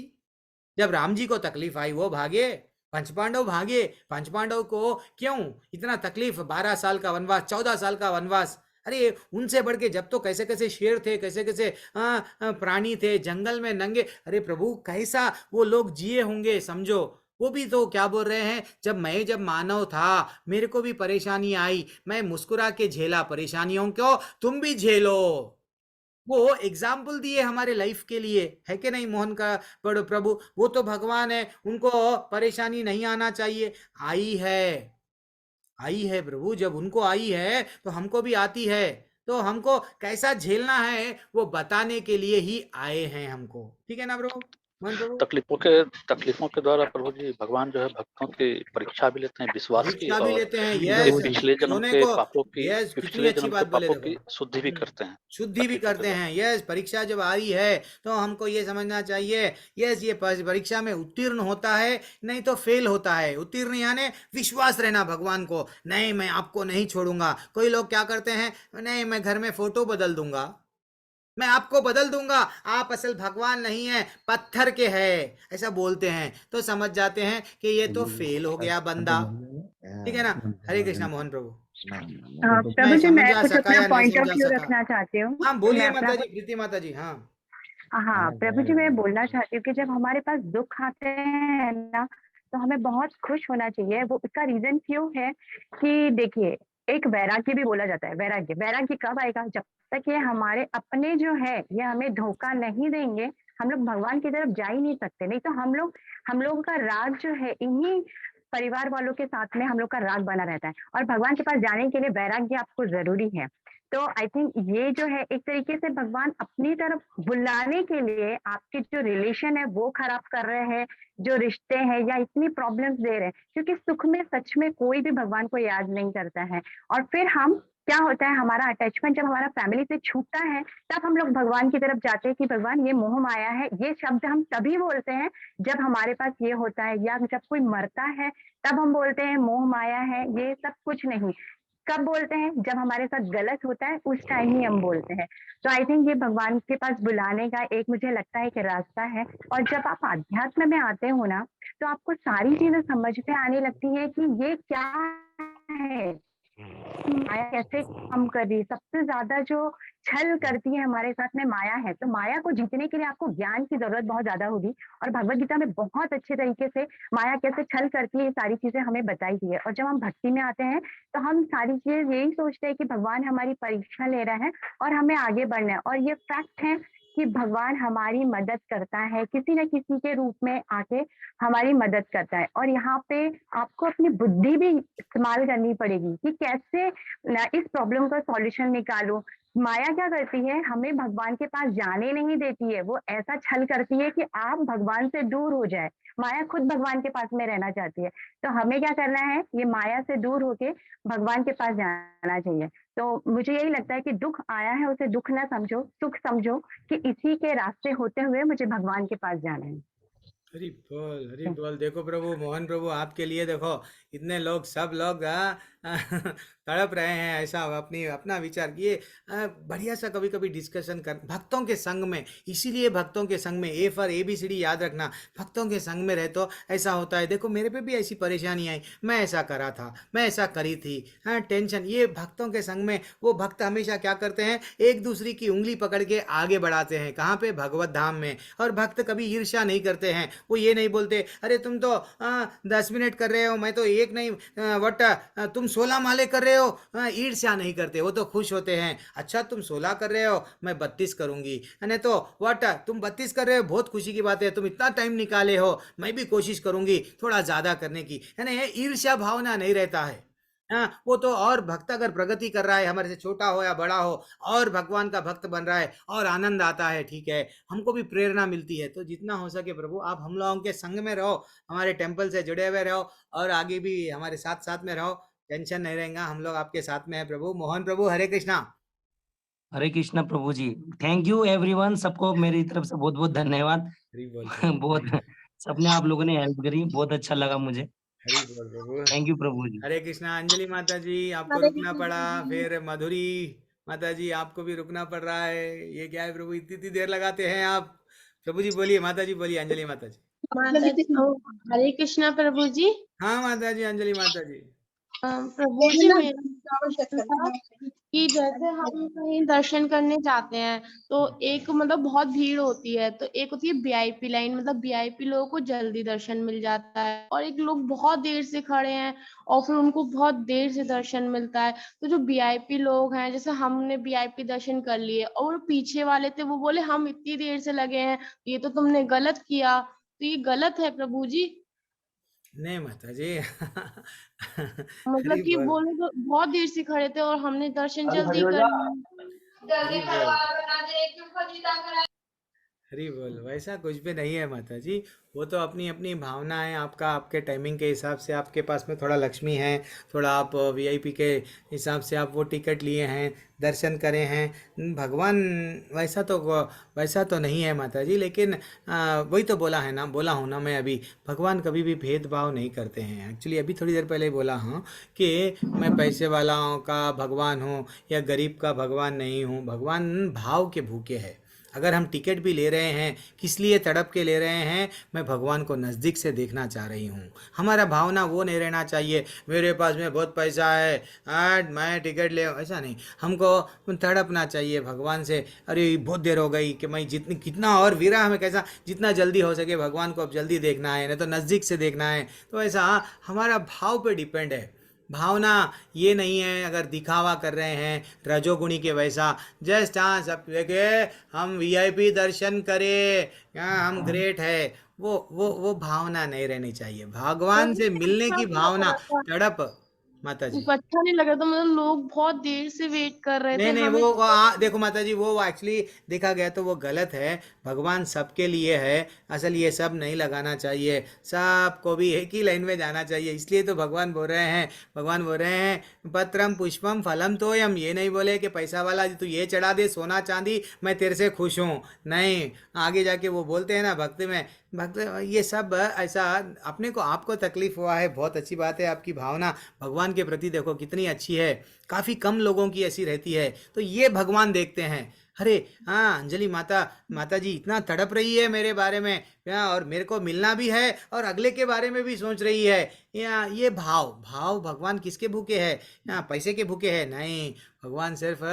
जब राम जी को तकलीफ आई वो भागे? पंचपांडव भागे? पंचपांडव को क्यों इतना तकलीफ, 12 साल का वनवास, 14 साल का वनवास, अरे उनसे बढ़ के जब तो कैसे कैसे शेर थे, कैसे कैसे प्राणी थे जंगल में नंगे, अरे प्रभु कैसा वो लोग जिए होंगे समझो। वो भी तो क्या बोल रहे हैं, जब मानव था मेरे को भी परेशानी आई, मैं मुस्कुरा के झेला परेशानियों को, तुम भी झेलो। वो एग्जाम्पल दिए हमारे लाइफ के लिए, है कि नहीं मोहन का बड़ो प्रभु? वो तो भगवान है, उनको परेशानी नहीं आना चाहिए, आई है प्रभु, जब उनको आई है तो हमको भी आती है, तो हमको कैसा झेलना है वो बताने के लिए ही आए हैं हमको। ठीक है ना प्रभु? तकलीफों के द्वारा प्रभु जी भगवान जो है भक्तों की परीक्षा भी लेते हैं, विश्वास की, परीक्षा भी और लेते हैं, उनके यस, पिछले जन्म सोने के को, पापों की, यस, कितनी पिछले अच्छी जन्म के बात बोले पापों की देखो, शुद्धि भी करते हैं, शुद्धि भी तकलीफों के करते द्वारा। हैं। यस, परीक्षा जब आ रही है तो हमको ये समझना चाहिए, यस ये परीक्षा में उत्तीर्ण होता है नहीं तो फेल होता है। उत्तीर्ण यानी विश्वास रहना भगवान को, नहीं मैं आपको नहीं छोड़ूंगा। कोई लोग क्या करते हैं, नहीं मैं घर में फोटो बदल दूंगा, मैं आपको बदल दूंगा, आप असल भगवान नहीं है, पत्थर के हैं, ऐसा बोलते हैं, तो समझ जाते हैं कि ये तो फेल हो गया बंदा। ठीक है ना? हरे कृष्णा मोहन प्रभु। प्रभु जी मैं कुछ अपना पॉइंट ऑफ व्यू रखना चाहती हूँ। हाँ बोलिए माता जी, प्रीति माता जी। हाँ प्रभु जी मैं बोलना चाहती हूँ कि जब हमारे पास दुख आते हैं ना, तो हमें बहुत खुश होना चाहिए। वो उसका रीजन क्यों है कि देखिए, एक वैराग्य भी बोला जाता है। वैराग्य कब आएगा? जब तक ये हमारे अपने जो है ये हमें धोखा नहीं देंगे, हम लोग भगवान की तरफ जा ही नहीं सकते। नहीं तो हम लोगों का राग जो है इन्हीं परिवार वालों के साथ में हम लोग का राग बना रहता है, और भगवान के पास जाने के लिए वैराग्य आपको जरूरी है। तो आई थिंक ये जो है एक तरीके से भगवान अपनी तरफ बुलाने के लिए आपके जो रिलेशन है वो खराब कर रहे हैं, जो रिश्ते हैं, या इतनी प्रॉब्लम्स दे रहे हैं, क्योंकि सुख में सच में कोई भी भगवान को याद नहीं करता है। और फिर हम क्या होता है, हमारा अटैचमेंट जब हमारा फैमिली से छूटता है, तब हम लोग भगवान की तरफ जाते हैं कि भगवान ये मोह माया है। ये शब्द हम तभी बोलते हैं जब हमारे पास ये होता है, या जब कोई मरता है तब हम बोलते हैं मोह माया है, ये सब कुछ नहीं। कब बोलते हैं? जब हमारे साथ गलत होता है उस टाइम ही हम बोलते हैं। तो आई थिंक ये भगवान के पास बुलाने का एक मुझे लगता है कि रास्ता है। और जब आप अध्यात्म में आते हो ना, तो आपको सारी चीजें समझ में आने लगती है कि ये क्या है, माया कैसे काम कर रही है। सबसे ज्यादा जो छल करती है हमारे साथ में माया है। तो माया को जीतने के लिए आपको ज्ञान की जरूरत बहुत ज्यादा होगी, और भगवत गीता में बहुत अच्छे तरीके से माया कैसे छल करती है ये सारी चीजें हमें बताई गई है। और जब हम भक्ति में आते हैं तो हम सारी चीजें यही सोचते हैं कि भगवान हमारी परीक्षा ले रहा है और हमें आगे बढ़ना है। और ये फैक्ट है कि भगवान हमारी मदद करता है, किसी न किसी के रूप में आके हमारी मदद करता है। और यहाँ पे आपको अपनी बुद्धि भी इस्तेमाल करनी पड़ेगी कि कैसे इस प्रॉब्लम का सॉल्यूशन निकालूं, माया क्या करती है, हमें भगवान के पास जाने नहीं देती है। वो ऐसा छल करती है कि आप भगवान से दूर हो जाए। माया खुद भगवान के पास में रहना चाहती है। तो हमें क्या करना है, ये माया से दूर होके भगवान के पास जाना चाहिए। तो मुझे यही लगता है कि दुःख आया है, उसे दुःख ना समझो, सुख समझो कि इसी के रास्ते होते हुए मुझे भगवान के पास जाना है। हरि बोल। देखो प्रभु, मोहन प्रभु, आपके लिए देखो इतने लोग, सब लोग तड़प रहे हैं। ऐसा अपनी अपना विचार किए, बढ़िया सा कभी कभी डिस्कशन कर भक्तों के संग में। इसीलिए भक्तों के संग में, ए फॉर ABCD याद रखना। भक्तों के संग में रहे तो ऐसा होता है। देखो मेरे पे भी ऐसी परेशानी आई, मैं ऐसा करा था, मैं ऐसा करी थी, हाँ टेंशन। ये भक्तों के संग में वो भक्त हमेशा क्या करते हैं, एक दूसरे की उंगली पकड़ के आगे बढ़ाते हैं। कहाँ पे? भगवत धाम में। और भक्त कभी ईर्ष्या नहीं करते हैं। वो ये नहीं बोलते अरे तुम तो 10 मिनट कर रहे हो, मैं तो एक नहीं, वट तुम 16 माले कर रहे हो। ईर्ष्या नहीं करते, वो तो खुश होते हैं। अच्छा तुम 16 कर रहे हो, मैं 32 करूंगी। नहीं तो वट तुम 32 कर रहे हो, बहुत खुशी की बात है, तुम इतना टाइम निकाले हो, मैं भी कोशिश करूंगी थोड़ा ज्यादा करने की। है ना, ये ईर्ष्या भावना नहीं रहता है। हाँ, वो तो और भक्त अगर प्रगति कर रहा है, हमारे से छोटा हो या बड़ा हो, और भगवान का भक्त बन रहा है, और आनंद आता है, ठीक है, हमको भी प्रेरणा मिलती है। तो जितना हो सके प्रभु आप हम लोगों के संग में रहो, हमारे टेम्पल से जुड़े हुए रहो, और आगे भी हमारे साथ साथ में रहो। टेंशन नहीं रहेगा, हम लोग आपके साथ में है प्रभु। मोहन प्रभु, हरे कृष्णा। हरे कृष्णा प्रभु जी। थैंक यू एवरीवन, सबको मेरी तरफ से बहुत बहुत धन्यवाद। हरि बोल प्रभु। बहुत सबने आप लोगों ने हेल्प करी, बहुत अच्छा लगा मुझे। हरि बोल प्रभु। थैंक यू प्रभु जी। हरे कृष्णा। अंजलि माता जी, आपको हरे रुकना कृष्ण पड़ा। प्रभु जी। फिर मधुरी माता जी, आपको भी रुकना पड़ रहा है। ये क्या है प्रभु, इतनी इतनी देर लगाते हैं आप। प्रभु जी बोलिए, माता जी बोलिए, अंजलि माता जी। माता जी, हरे कृष्णा प्रभु जी। हाँ माता जी, अंजलि माता जी। प्रभु जी, मेरा प्रश्न था कि जैसे हम कहीं दर्शन करने जाते हैं तो एक मतलब बहुत भीड़ होती है, तो एक होती है VIP लाइन, मतलब VIP लोगों को जल्दी दर्शन मिल जाता है, और एक लोग बहुत देर से खड़े हैं और फिर उनको बहुत देर से दर्शन मिलता है। तो जो VIP लोग हैं, जैसे हमने VIP दर्शन कर लिए और पीछे वाले थे वो बोले हम इतनी देर से लगे हैं, ये तो तुमने गलत किया। तो ये गलत है प्रभु जी। नहीं माता जी। मतलब हरि कि बोल। वो लोग बहुत देर से खड़े थे और हमने दर्शन जल्दी कर लिए। हरि बोल। हरी बोल। वैसा कुछ भी नहीं है माता जी, वो तो अपनी अपनी भावना है। आपका आपके टाइमिंग के हिसाब से, आपके पास में थोड़ा लक्ष्मी है, थोड़ा आप VIP के हिसाब से आप वो टिकट लिए हैं, दर्शन करे हैं। भगवान वैसा तो नहीं है माता जी। लेकिन वही तो बोला हूँ ना मैं अभी, भगवान कभी भी भेदभाव नहीं करते हैं। एक्चुअली अभी थोड़ी देर पहले ही बोला हूँ कि मैं पैसे वालों का भगवान हूँ या गरीब का भगवान नहीं हूँ। भगवान भाव के भूखे हैं। अगर हम टिकट भी ले रहे हैं, किस लिए तड़प के ले रहे हैं, मैं भगवान को नज़दीक से देखना चाह रही हूँ। हमारा भावना वो नहीं रहना चाहिए मेरे पास में बहुत पैसा है आज मैं टिकट ले, ऐसा नहीं। हमको तड़पना चाहिए भगवान से। अरे बहुत देर हो गई कि मैं जितनी कितना और विरह में, कैसा जितना जल्दी हो सके भगवान को अब जल्दी देखना है, नहीं तो नज़दीक से देखना है। तो ऐसा हमारा भाव पे डिपेंड है। भावना ये नहीं है अगर दिखावा कर रहे हैं रजोगुणी के वैसा, जस्ट हाँ सब देखे हम VIP दर्शन करें, हाँ हम ग्रेट है, वो भावना नहीं रहनी चाहिए। भगवान से मिलने की भावना, तड़प। माता जी अच्छा नहीं लग रहा था, मतलब लोग बहुत देर से वेट कर रहे थे नहीं हमें। देखो माता जी, वो एक्चुअली देखा गया तो वो गलत है। भगवान सबके लिए है। असल ये सब नहीं लगाना चाहिए, सबको भी एक ही लाइन में जाना चाहिए। इसलिए तो भगवान बोल रहे हैं पत्रम पुष्पम फलम तोयम। ये नहीं बोले कि पैसा वाला तू ये चढ़ा दे सोना चांदी, मैं तेरे से खुश हूँ। नहीं, आगे जाके वो बोलते हैं ना भक्ति में, भक्त ये सब ऐसा अपने को आपको तकलीफ हुआ है, बहुत अच्छी बात है। आपकी भावना भगवान के प्रति देखो कितनी अच्छी है। काफ़ी कम लोगों की ऐसी रहती है, तो ये भगवान देखते हैं। अरे हाँ अंजलि माता जी इतना तड़प रही है मेरे बारे में, और मेरे को मिलना भी है और अगले के बारे में भी सोच रही है। ये भाव भगवान किसके भूखे है? यहाँ पैसे के भूखे है? नहीं, भगवान सिर्फ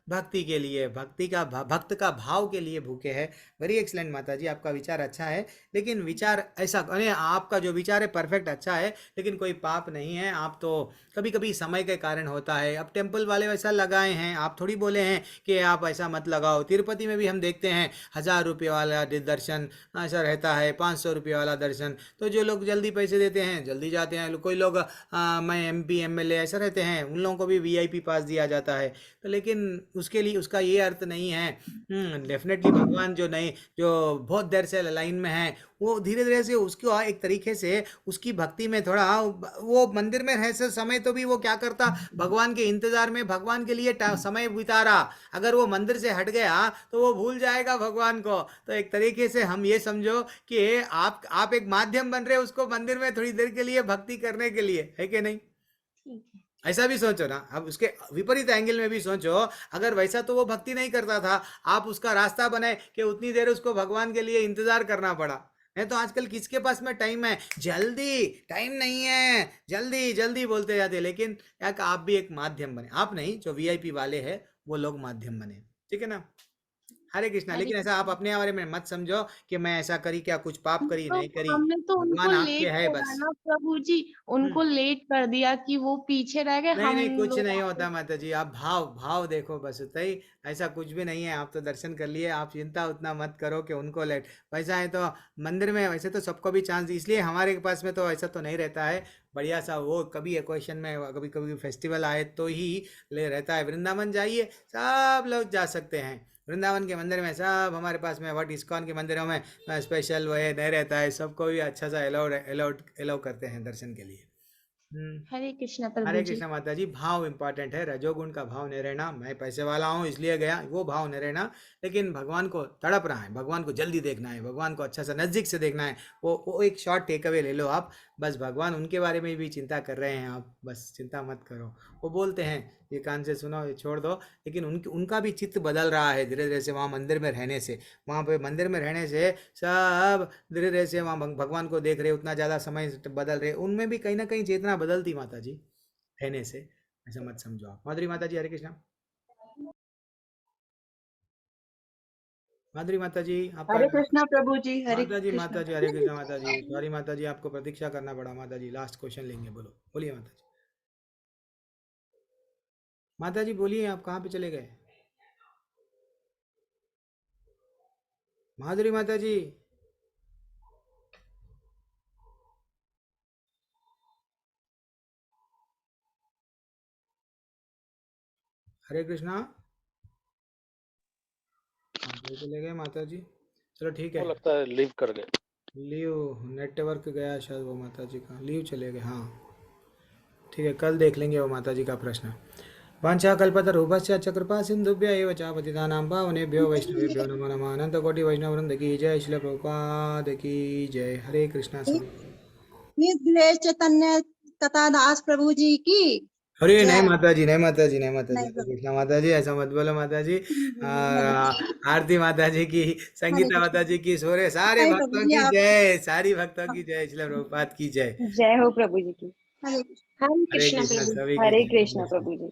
भक्ति के लिए, भक्त का भाव के लिए भूखे है। वेरी एक्सलेंट माता जी, आपका विचार अच्छा है। लेकिन विचार ऐसा, अरे आपका जो विचार है परफेक्ट अच्छा है, लेकिन कोई पाप नहीं है। आप तो कभी कभी समय के कारण होता है। अब टेम्पल वाले वैसा लगाए हैं, आप थोड़ी बोले हैं कि आप ऐसा मत लगाओ। तिरुपति में भी हम देखते हैं 1000 रुपये वाला दर्शन ऐसा रहता है, 500 रुपये वाला दर्शन। तो जो लोग जल्दी पैसे देते हैं जल्दी जाते हैं। कोई लोग मैं MP MLA ऐसा रहते हैं, उन लोगों को भी VIP पास दिया जाता है। तो लेकिन उसके लिए उसका ये अर्थ नहीं है। डेफिनेटली भगवान जो बहुत देर से लाइन में है, वो धीरे धीरे से उसको एक तरीके से उसकी भक्ति में थोड़ा, वो मंदिर में रह से समय तो भी वो क्या करता, भगवान के इंतजार में भगवान के लिए समय बिता रहा। अगर वो मंदिर से हट गया तो वो भूल जाएगा भगवान को। तो एक तरीके से हम ये समझो कि आप एक माध्यम बन रहे हो उसको मंदिर में थोड़ी देर के लिए भक्ति करने के लिए, है कि नहीं? ऐसा भी सोचो ना। अब उसके विपरीत एंगल में भी सोचो, अगर वैसा तो वो भक्ति नहीं करता था, आप उसका रास्ता बनाए कि उतनी देर उसको भगवान के लिए इंतजार करना पड़ा। नहीं तो आजकल किसके पास में टाइम है, जल्दी टाइम नहीं है, जल्दी जल्दी बोलते जाते। लेकिन यार आप भी एक माध्यम बने, आप नहीं, जो VIP वाले हैं वो लोग माध्यम बने, ठीक है ना? हरे कृष्णा। लेकिन ऐसा आप अपने बारे में मत समझो कि मैं ऐसा करी, क्या कुछ पाप करी तो नहीं करी, हमने तो उनको भगवान आपके लेट है करा बस। ना प्रभु जी, उनको लेट कर दिया कि वो पीछे रह गए। नहीं हम नहीं, कुछ लोग नहीं होता माता जी। आप भाव देखो बस, उतना ही। ऐसा कुछ भी नहीं है। आप तो दर्शन कर लिए, आप चिंता उतना मत करो कि उनको लेट। वैसा है तो मंदिर में वैसे तो सबको भी चांस, इसलिए हमारे पास में तो ऐसा तो नहीं रहता है। बढ़िया सा वो कभी इक्वेशन में कभी कभी फेस्टिवल आए तो ही ले रहता है। वृंदावन जाइए, सब लोग जा सकते हैं। वृंदावन के मंदिर में सब हमारे पास में, वट इस्कॉन के मंदिरों में स्पेशल वो नहीं रहता है, सबको भी अच्छा सा अलाउ करते हैं दर्शन के लिए। हरे कृष्णा प्रभु हरे जी। कृष्णा माता जी। भाव इंपॉर्टेंट है, रजोगुण का भाव नहीं रहना, मैं पैसे वाला हूँ इसलिए गया, वो भाव नहीं रहना। लेकिन भगवान को तड़प रहा है, भगवान को जल्दी देखना है, भगवान को अच्छा सा नज़दीक से देखना है। वो एक शॉर्ट टेक अवे ले लो आप, बस भगवान उनके बारे में भी चिंता कर रहे हैं आप, बस चिंता मत करो। वो बोलते हैं ये कान से सुनो, ये छोड़ दो, लेकिन उनका भी चित्त बदल रहा है धीरे धीरे से। वहाँ मंदिर में रहने से, वहाँ पे मंदिर में रहने से सब धीरे धीरे से वहाँ भगवान को देख रहे, उतना ज़्यादा समय बदल रहे, उनमें भी कहीं ना कहीं चेतना बदलती माता जी रहने से। ऐसा मत समझो आप। माधुरी माता जी, हरे कृष्णा। माधुरी माता जी आपका। हरे कृष्णा प्रभु जी। हरे माता जी कृष्णा। हरे कृष्णा माता जी। सॉरी माता जी, आपको प्रतीक्षा करना पड़ा माता जी। लास्ट क्वेश्चन लेंगे, बोलो, बोलिए माता जी। माता जी बोलिए, आप कहाँ पे चले गए? माधुरी माता जी। हरे कृष्णा। चले गए माता जी। चलो ठीक है, वो लगता है लीव कर गए। लीव नेटवर्क गया शायद वो माता जी का, लीव चले गए। हाँ ठीक है, कल देख लेंगे वो माता जी का प्रश्न। वाञ्छा कल्पतरुभ्यश्च च कृपा सिन्धुभ्य एव च पतितानां पावनेभ्यो वैष्णवेभ्यो नमो नमः। अनंत कोटि वैष्णव वृंद की जय, श्रील प्रभुपाद की जय। हरे कृष्णा। निर्द्वेष चैतन्य कथा दास प्रभु जी की। अरे जय। नहीं माता जी, नहीं माता जी, नहीं माता जी, नहीं हरे कृष्णा माता जी, ऐसा मत बोलो माता जी। आरती माता जी की, संगीता माता जी की, सारे नहीं प्रभु भक्तों जी, की आप जय, सारी भक्तों की जय, श्रील प्रभुपाद की जय। जय हो प्रभु जी की। हरे हरे हरे कृष्णा कृष्णा प्रभु। सभी हरे की जय। कृष्णा प्रभु जी।